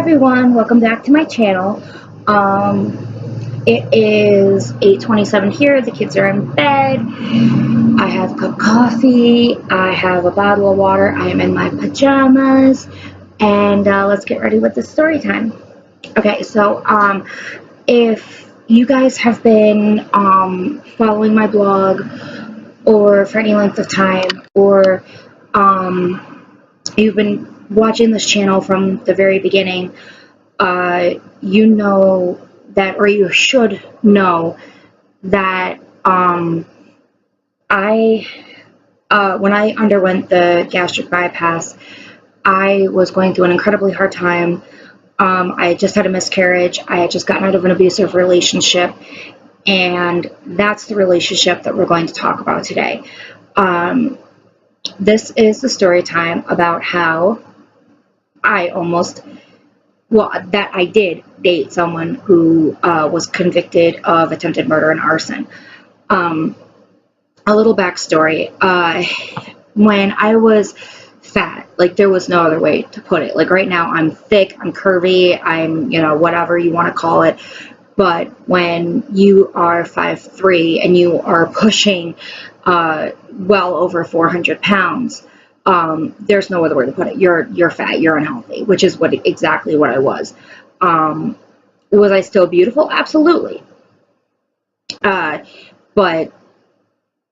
everyone, welcome back to my channel. It is 8:27 here. The kids are in bed. I have a cup of coffee. I have a bottle of water. I am in my pajamas. And let's get ready with the story time. Okay, so if you guys have been following my blog or for any length of time, or you've been watching this channel from the very beginning, you know that, or you should know that when I underwent the gastric bypass, I was going through an incredibly hard time. I had just had a miscarriage. I had just gotten out of an abusive relationship, and that's the relationship that we're going to talk about today. This is the story time about how I did date someone who was convicted of attempted murder and arson. A little backstory. When I was fat, like, there was no other way to put it. Like, right now I'm thick, I'm curvy, I'm, whatever you want to call it. But when you are 5'3" and you are pushing well over 400 pounds, there's no other way to put it. You're fat, you're unhealthy, which is exactly what I was. Was I still beautiful? Absolutely. But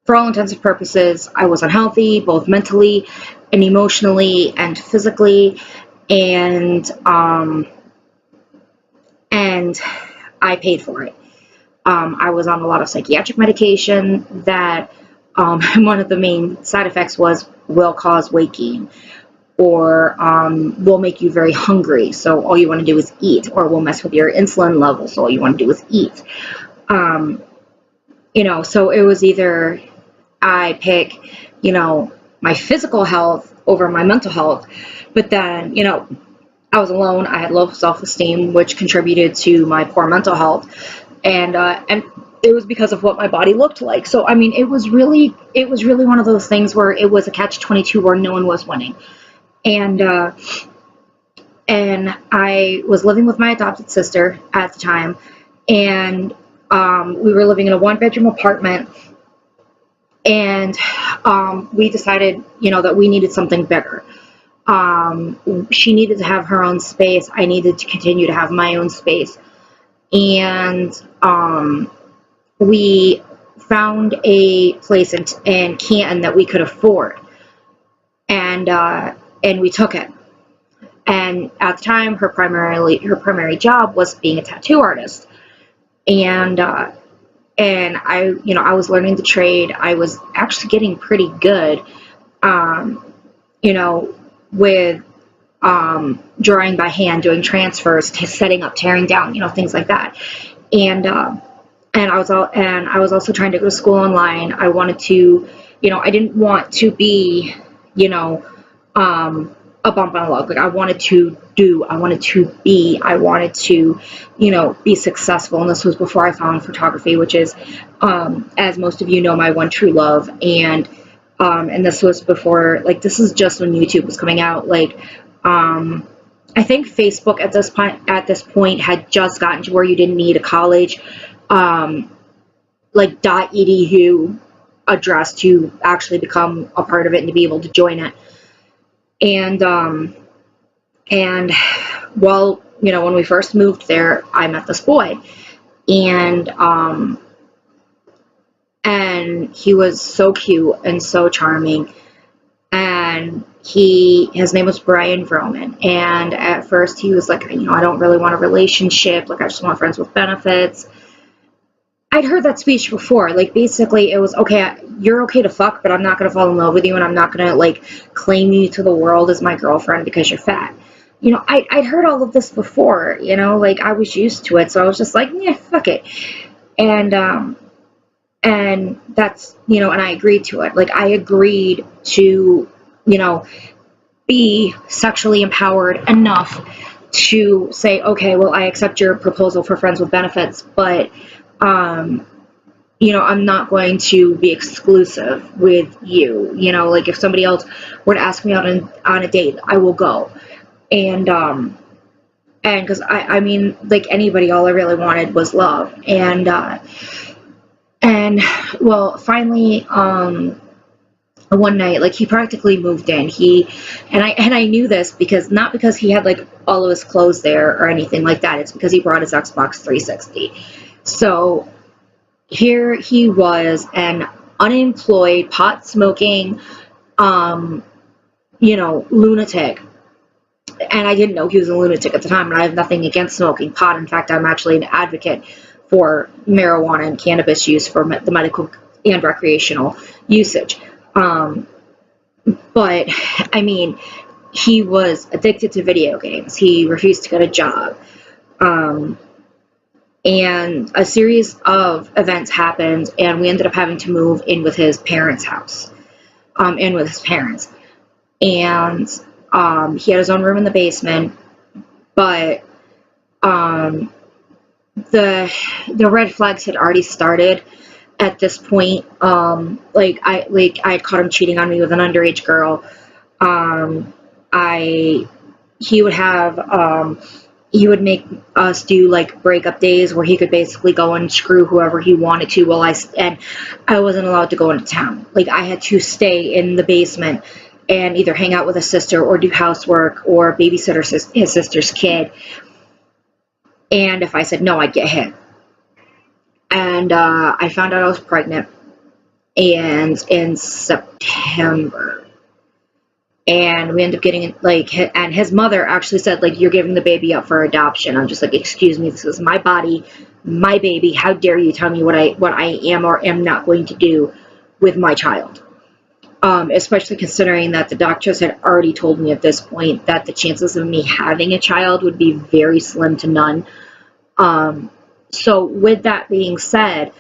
for all intents and purposes, I was unhealthy, both mentally and emotionally and physically, and I paid for it. I was on a lot of psychiatric medication that one of the main side effects will cause weight gain, or will make you very hungry, so all you want to do is eat, or will mess with your insulin levels, so all you want to do is eat. So it was either I pick, my physical health over my mental health, but then, I was alone, I had low self-esteem, which contributed to my poor mental health, and it was because of what my body looked like. So, I mean, it was really one of those things where it was a catch-22 where no one was winning. And I was living with my adopted sister at the time, and we were living in a one-bedroom apartment, and we decided, that we needed something bigger. She needed to have her own space. I needed to continue to have my own space. And we found a place in Canton that we could afford, and we took it. And at the time, her primary job was being a tattoo artist, and I was learning the trade. I was actually getting pretty good, with drawing by hand, doing transfers, setting up, tearing down, things like that. And I was also trying to go to school online. I wanted to, I didn't want to be, a bump on a log. Like, I wanted to be successful. And this was before I found photography, which is, as most of you know, my one true love. And this was before, like, this is just when YouTube was coming out. Like, I think Facebook at this point had just gotten to where you didn't need a college, like .edu address to actually become a part of it and to be able to join it. And well, when we first moved there, I met this boy, and he was so cute and so charming, and his name was Brian Vroman. And at first he was like, I don't really want a relationship, like, I just want friends with benefits. I'd heard that speech before. Like, basically it was, okay, you're okay to fuck, but I'm not going to fall in love with you, and I'm not going to, like, claim you to the world as my girlfriend because you're fat. I'd heard all of this before, like, I was used to it, so I was just like, yeah, fuck it. And that's, and I agreed to it. Like, I agreed to, be sexually empowered enough to say, okay, well, I accept your proposal for friends with benefits, but I'm not going to be exclusive with you. Like, if somebody else were to ask me out on a date, I will go. And And because I mean, like anybody, all I really wanted was love. And well, finally, one night, like he practically moved in. And I knew this because not because he had like all of his clothes there or anything like that. It's because he brought his Xbox 360. So here he was, an unemployed, pot smoking, lunatic. And I didn't know he was a lunatic at the time, and I have nothing against smoking pot. In fact, I'm actually an advocate for marijuana and cannabis use for the medical and recreational usage. But, I mean, he was addicted to video games. He refused to get a job. And a series of events happened, and we ended up having to move in with his parents' house, in with his parents. And he had his own room in the basement, but the red flags had already started at this point. I had caught him cheating on me with an underage girl. He would make us do like breakup days where he could basically go and screw whoever he wanted to and I wasn't allowed to go into town. Like, I had to stay in the basement and either hang out with a sister or do housework or babysit his sister's kid. And if I said no, I'd get hit. And I found out I was pregnant, and in September. And we ended up getting and his mother actually said, like, you're giving the baby up for adoption. I'm just like, excuse me, this is my body, my baby. How dare you tell me what I am or am not going to do with my child? Especially considering that the doctors had already told me at this point that the chances of me having a child would be very slim to none. So with that being said,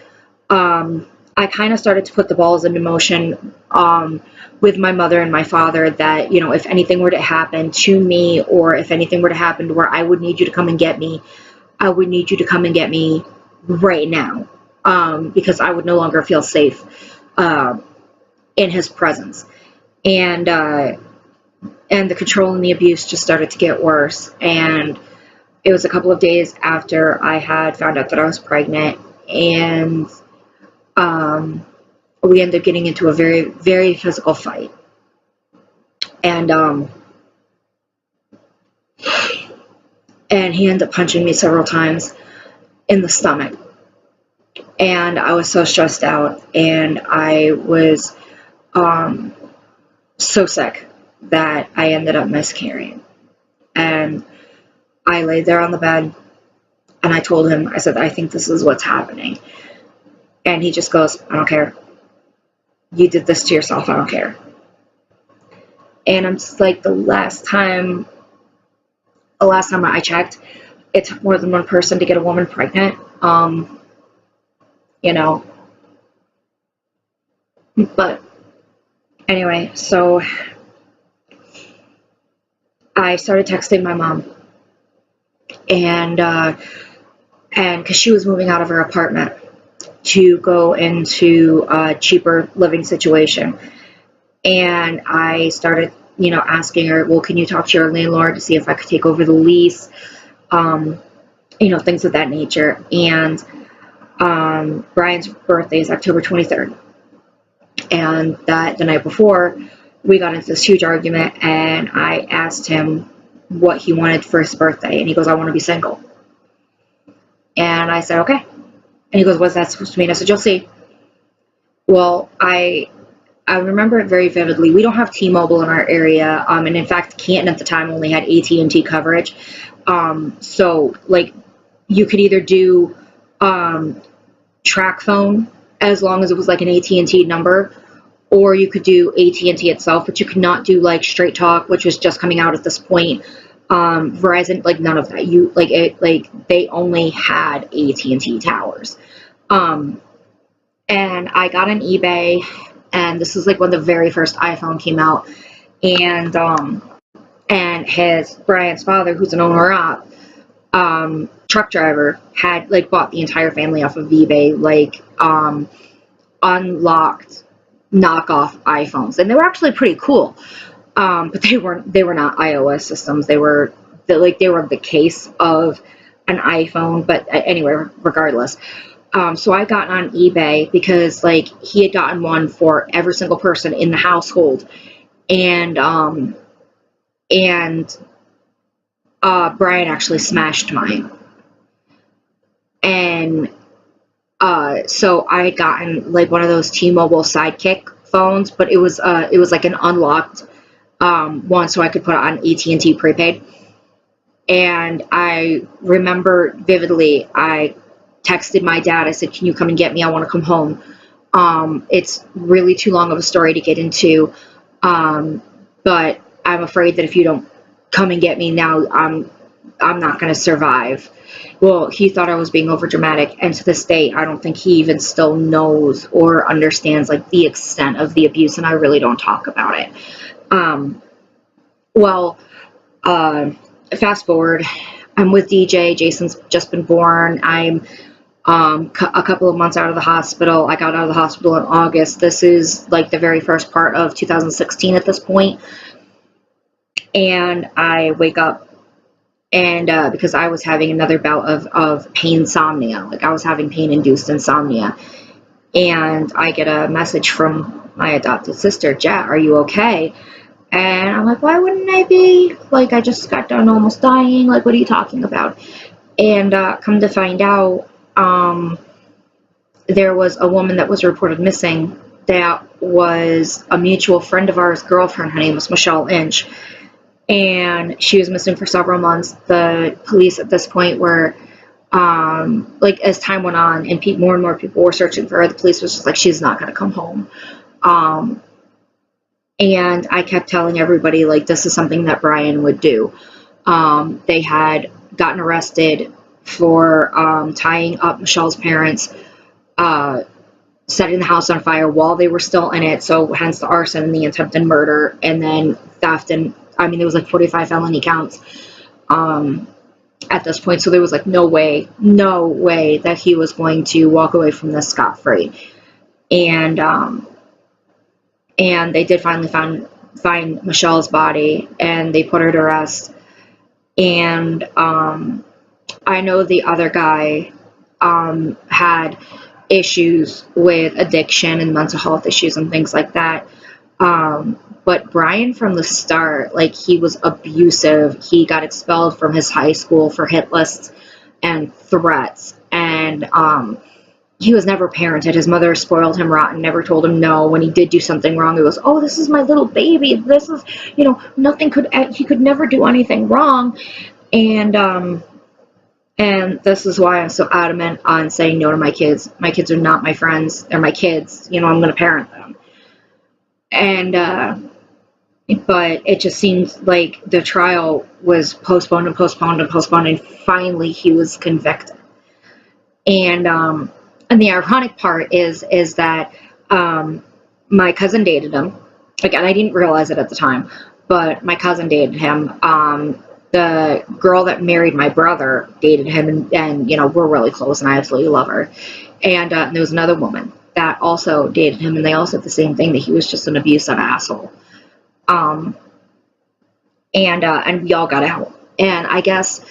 I kind of started to put the balls into motion with my mother and my father that, if anything were to happen to me, or if anything were to happen to where I would need you to come and get me, I would need you to come and get me right now, because I would no longer feel safe in his presence. And the control and the abuse just started to get worse. And it was a couple of days after I had found out that I was pregnant, and we ended up getting into a very, very physical fight. And he ended up punching me several times in the stomach. And I was so stressed out, and I was so sick that I ended up miscarrying. And I laid there on the bed, and I told him, I said, I think this is what's happening. And he just goes, I don't care. You did this to yourself. I don't care. And I'm just like, the last time I checked, it took more than one person to get a woman pregnant. But anyway, so I started texting my mom, and because she was moving out of her apartment to go into a cheaper living situation. And I started, asking her, well, can you talk to your landlord to see if I could take over the lease? Things of that nature. And Brian's birthday is October 23rd. And that the night before, we got into this huge argument, and I asked him what he wanted for his birthday. And he goes, I want to be single. And I said, okay. And he goes, what's that supposed to mean? I said, you'll see. Well, I remember it very vividly. We don't have T-Mobile in our area. And in fact, Canton at the time only had AT&T coverage. So, like, you could either do track phone, as long as it was like an AT&T number, or you could do AT&T itself, but you could not do like Straight Talk, which was just coming out at this point. Verizon, like, none of that. They only had AT&T towers. And I got on eBay, and this is like when the very first iPhone came out, and Brian's father, who's an owner-op truck driver, had like bought the entire family off of eBay, unlocked knockoff iPhones, and they were actually pretty cool. But they were not iOS systems. They were they were the case of an iPhone. But anyway, regardless. So I got on eBay because like he had gotten one for every single person in the household, and Brian actually smashed mine. And so I had gotten like one of those T-Mobile Sidekick phones, but it was like an unlocked one, so I could put it on AT&T prepaid. And I remember vividly, I texted my dad. I said, "Can you come and get me? I want to come home." It's really too long of a story to get into, but I'm afraid that if you don't come and get me now, I'm not going to survive. Well, he thought I was being overdramatic, and to this day, I don't think he even still knows or understands like the extent of the abuse, and I really don't talk about it. Fast forward, I'm with DJ. Jason's just been born. I'm a couple of months out of the hospital. I got out of the hospital in August. This is like the very first part of 2016 at this point. And I wake up, and because I was having another bout of pain insomnia, like I was having pain-induced insomnia, and I get a message from my adopted sister, "Jet, are you okay?" And I'm like, "Why wouldn't I be? Like, I just got done almost dying. Like, what are you talking about?" And come to find out, there was a woman that was reported missing that was a mutual friend of ours, girlfriend. Her name was Michelle Inch. And she was missing for several months. The police at this point were, like, as time went on and more and more people were searching for her, the police was just like, "She's not going to come home." And I kept telling everybody, like, this is something that Brian would do. They had gotten arrested for tying up Michelle's parents, setting the house on fire while they were still in it, so hence the arson and the attempted murder, and then theft, and I mean, there was like 45 felony counts at this point, so there was like no way that he was going to walk away from this scot-free. And they did finally find Michelle's body, and they put her to rest. And I know the other guy had issues with addiction and mental health issues and things like that. But Brian, from the start, like, he was abusive. He got expelled from his high school for hit lists and threats. And he was never parented. His mother spoiled him rotten, never told him no. When he did do something wrong, it was, "Oh, this is my little baby. This is, he could never do anything wrong." And this is why I'm so adamant on saying no to my kids. My kids are not my friends. They're my kids. I'm going to parent them. And, but it just seems like the trial was postponed, and finally he was convicted. And the ironic part is that my cousin dated him. Again, I didn't realize it at the time, but my cousin dated him. The girl that married my brother dated him, and we're really close, and I absolutely love her. And there was another woman that also dated him, and they all said the same thing, that he was just an abusive asshole. And we all got out. And I guess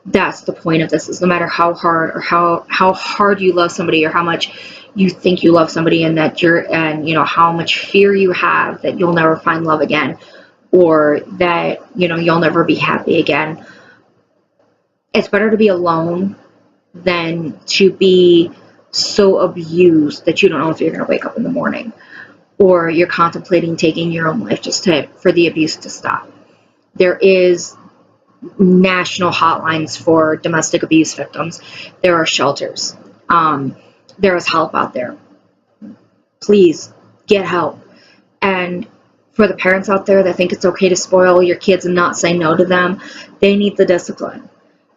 that's the point of this, is no matter how hard or how hard you love somebody, or how much you think you love somebody, and that how much fear you have that you'll never find love again, or that you'll never be happy again, it's better to be alone than to be so abused that you don't know if you're going to wake up in the morning, or you're contemplating taking your own life just for the abuse to stop. There is national hotlines for domestic abuse victims. There are shelters. There is help out there. Please get help. And for the parents out there that think it's okay to spoil your kids and not say no to them, they need the discipline.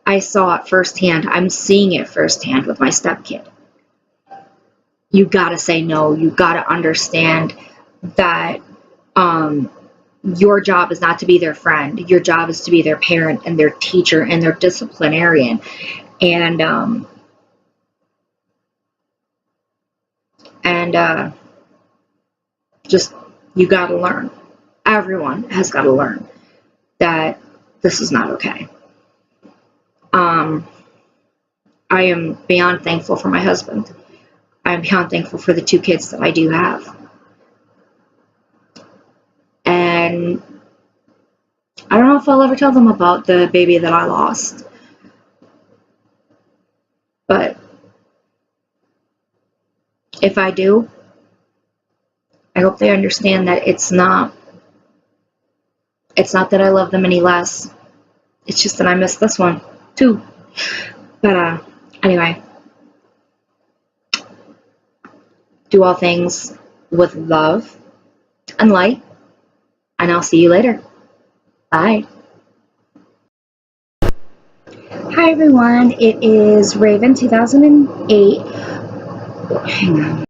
I saw it firsthand. I'm seeing it firsthand with my stepkid. You gotta say no. You gotta understand that your job is not to be their friend. Your job is to be their parent and their teacher and their disciplinarian. And just, you gotta learn. Everyone has gotta learn that this is not okay. I am beyond thankful for my husband. I am beyond thankful for the 2 kids that I do have. And I don't know if I'll ever tell them about the baby that I lost. But if I do, I hope they understand that it's not that I love them any less. It's just that I miss this one too. But anyway, do all things with love and light, and I'll see you later. Bye. Hi everyone, it is Raven 2008. Hang on.